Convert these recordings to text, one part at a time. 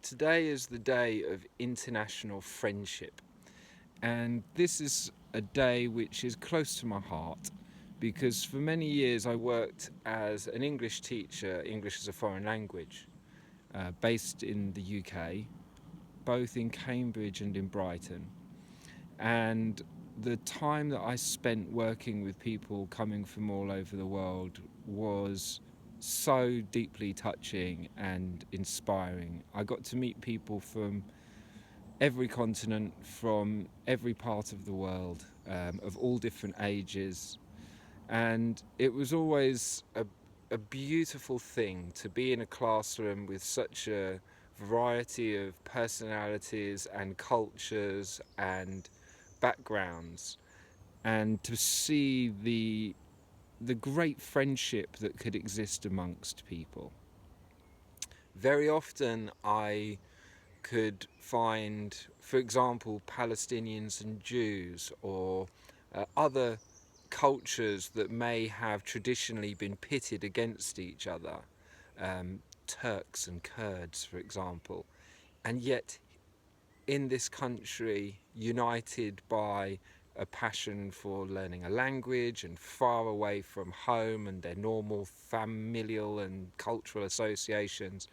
Today is the day of international friendship, and this is a day which is close to my heart because for many years I worked as an English teacher, English as a foreign language, based in the UK, both in Cambridge and in Brighton. And the time that I spent working with people coming from all over the world was so deeply touching and inspiring. I got to meet people from every continent, from every part of the world, of all different ages. And it was always a beautiful thing to be in a classroom with such a variety of personalities and cultures and backgrounds, and to see the great friendship that could exist amongst people. Very often I could find, for example, Palestinians and Jews, or other cultures that may have traditionally been pitted against each other, Turks and Kurds, for example, and yet in this country, united by a passion for learning a language and far away from home and their normal familial and cultural associations,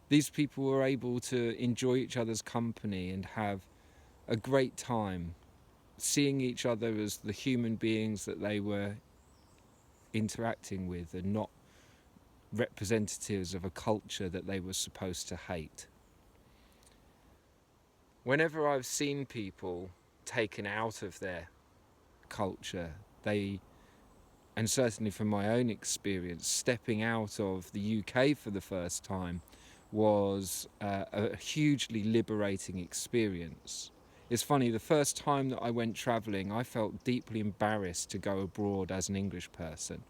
these people were able to enjoy each other's company and have a great time, seeing each other as the human beings that they were interacting with and not representatives of a culture that they were supposed to hate. Whenever I've seen people taken out of their culture, and certainly from my own experience, stepping out of the UK for the first time was a hugely liberating experience. It's funny, the first time that I went travelling, I felt deeply embarrassed to go abroad as an English person,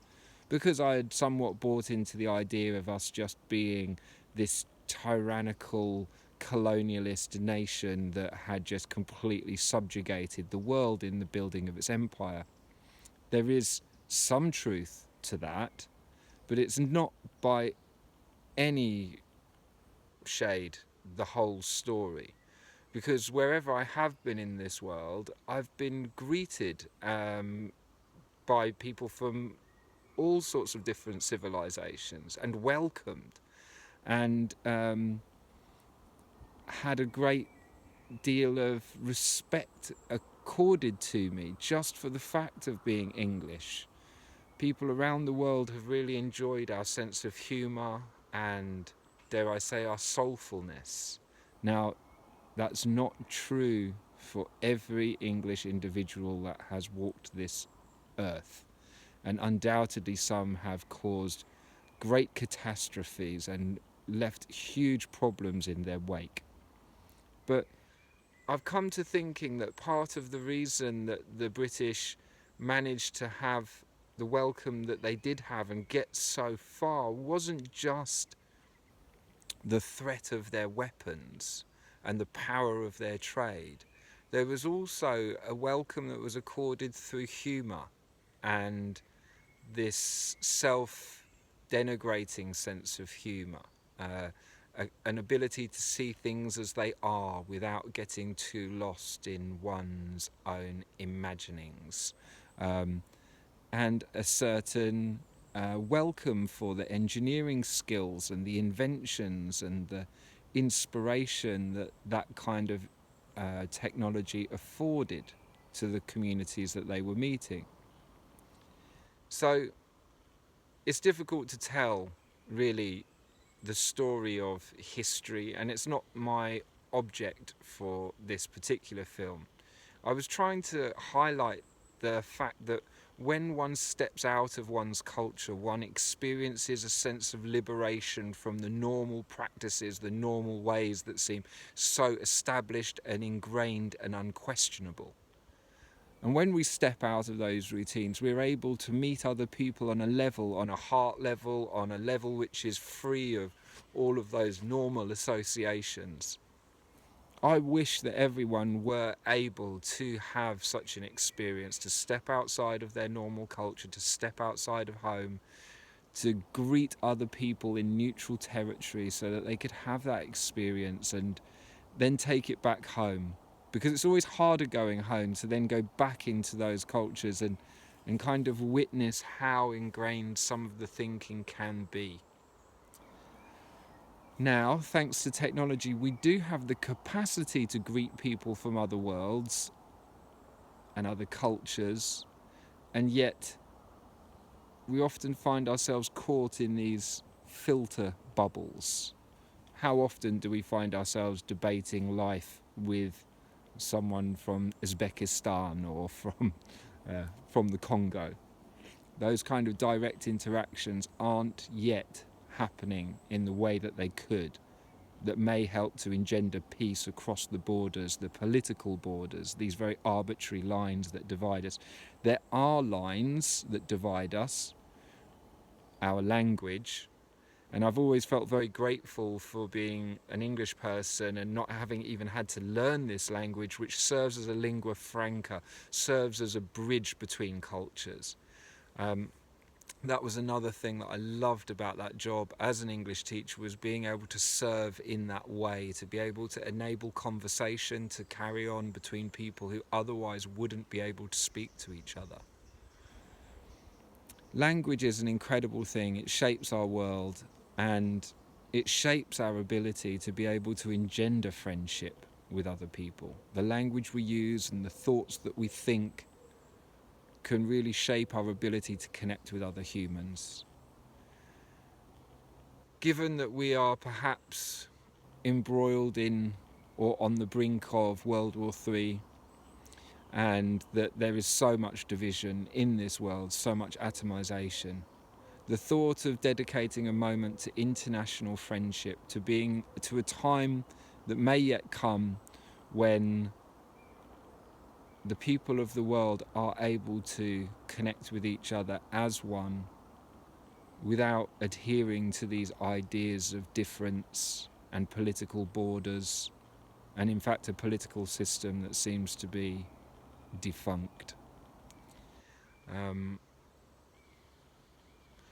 because I had somewhat bought into the idea of us just being this tyrannical colonialist nation that had just completely subjugated the world in the building of its empire. There is some truth to that, but it's not by any shade the whole story. Because wherever I have been in this world, I've been greeted by people from all sorts of different civilizations and welcomed, and had a great deal of respect accorded to me just for the fact of being English. People around the world have really enjoyed our sense of humour and, dare I say, our soulfulness. Now, that's not true for every English individual that has walked this earth, and undoubtedly some have caused great catastrophes and left huge problems in their wake. But I've come to thinking that part of the reason that the British managed to have the welcome that they did have and get so far wasn't just the threat of their weapons and the power of their trade. There was also a welcome that was accorded through humour and this self-denigrating sense of humour, an ability to see things as they are without getting too lost in one's own imaginings, and a certain welcome for the engineering skills and the inventions and the inspiration that that kind of technology afforded to the communities that they were meeting. So it's difficult to tell, really, the story of history, and it's not my object for this particular film. I was trying to highlight the fact that when one steps out of one's culture, one experiences a sense of liberation from the normal practices, the normal ways that seem so established and ingrained and unquestionable. And when we step out of those routines, we're able to meet other people on a level, on a heart level, on a level which is free of all of those normal associations. I wish that everyone were able to have such an experience, to step outside of their normal culture, to step outside of home, to greet other people in neutral territory so that they could have that experience and then take it back home. Because it's always harder going home to then go back into those cultures and kind of witness how ingrained some of the thinking can be. Now, thanks to technology, we do have the capacity to greet people from other worlds and other cultures, and yet we often find ourselves caught in these filter bubbles. How often do we find ourselves debating life with someone from Uzbekistan or from the Congo? Those kind of direct interactions aren't yet happening in the way that they could, that may help to engender peace across the borders, the political borders, these very arbitrary lines that divide us. There are lines that divide us, our language, and I've always felt very grateful for being an English person and not having even had to learn this language, which serves as a lingua franca, serves as a bridge between cultures. That was another thing that I loved about that job as an English teacher, was being able to serve in that way, to be able to enable conversation to carry on between people who otherwise wouldn't be able to speak to each other. Language is an incredible thing. It shapes our world and it shapes our ability to be able to engender friendship with other people. The language we use and the thoughts that we think can really shape our ability to connect with other humans. Given that we are perhaps embroiled in or on the brink of World War III, and that there is so much division in this world, so much atomization, the thought of dedicating a moment to international friendship, to a time that may yet come when the people of the world are able to connect with each other as one without adhering to these ideas of difference and political borders, and in fact a political system that seems to be defunct.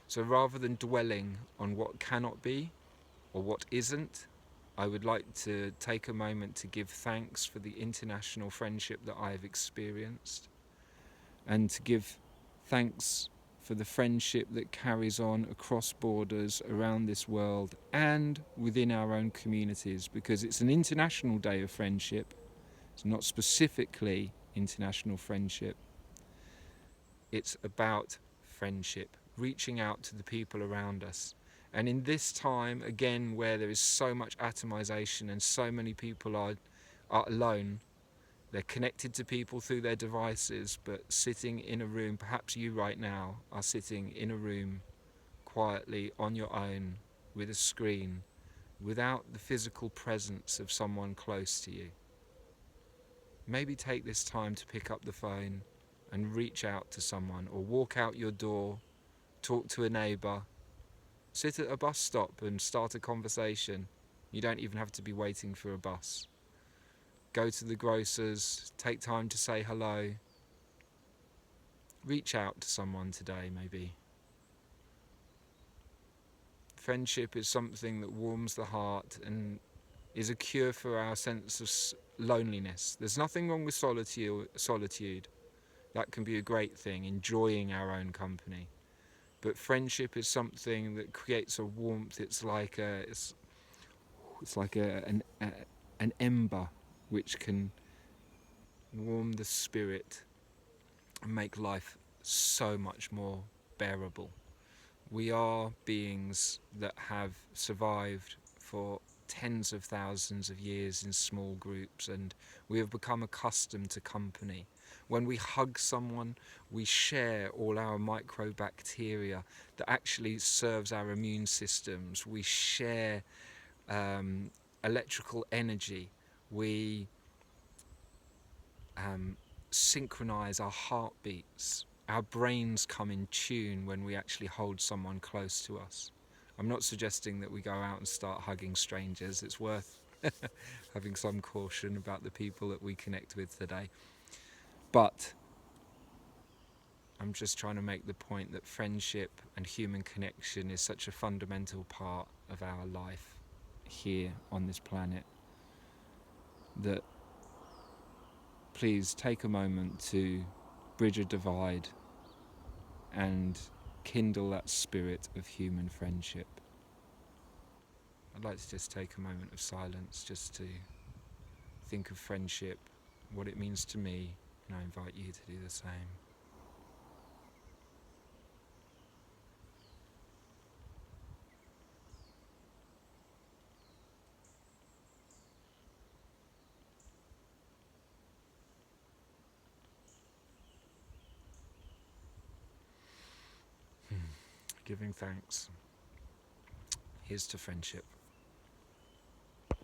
So rather than dwelling on what cannot be or what isn't, I would like to take a moment to give thanks for the international friendship that I have experienced, and to give thanks for the friendship that carries on across borders around this world and within our own communities, because it's an international day of friendship. It's not specifically international friendship. It's about friendship, reaching out to the people around us. And in this time, again, where there is so much atomization and so many people are alone, they're connected to people through their devices, but sitting in a room, perhaps you right now are sitting in a room quietly on your own with a screen, without the physical presence of someone close to you. Maybe take this time to pick up the phone and reach out to someone, or walk out your door, talk to a neighbour, sit at a bus stop and start a conversation. You don't even have to be waiting for a bus. Go to the grocers, take time to say hello. Reach out to someone today, maybe. Friendship is something that warms the heart and is a cure for our sense of loneliness. There's nothing wrong with solitude. That can be a great thing, enjoying our own company. But friendship is something that creates a warmth. It's like an ember which can warm the spirit and make life so much more bearable. We are beings that have survived for tens of thousands of years in small groups, and we have become accustomed to company. When we hug someone, we share all our microbacteria that actually serves our immune systems. We share electrical energy. We synchronize our heartbeats. Our brains come in tune when we actually hold someone close to us. I'm not suggesting that we go out and start hugging strangers. It's worth having some caution about the people that we connect with today. But I'm just trying to make the point that friendship and human connection is such a fundamental part of our life here on this planet that please take a moment to bridge a divide and kindle that spirit of human friendship. I'd like to just take a moment of silence just to think of friendship, what it means to me, and I invite you to do the same. Giving thanks. Here's to friendship.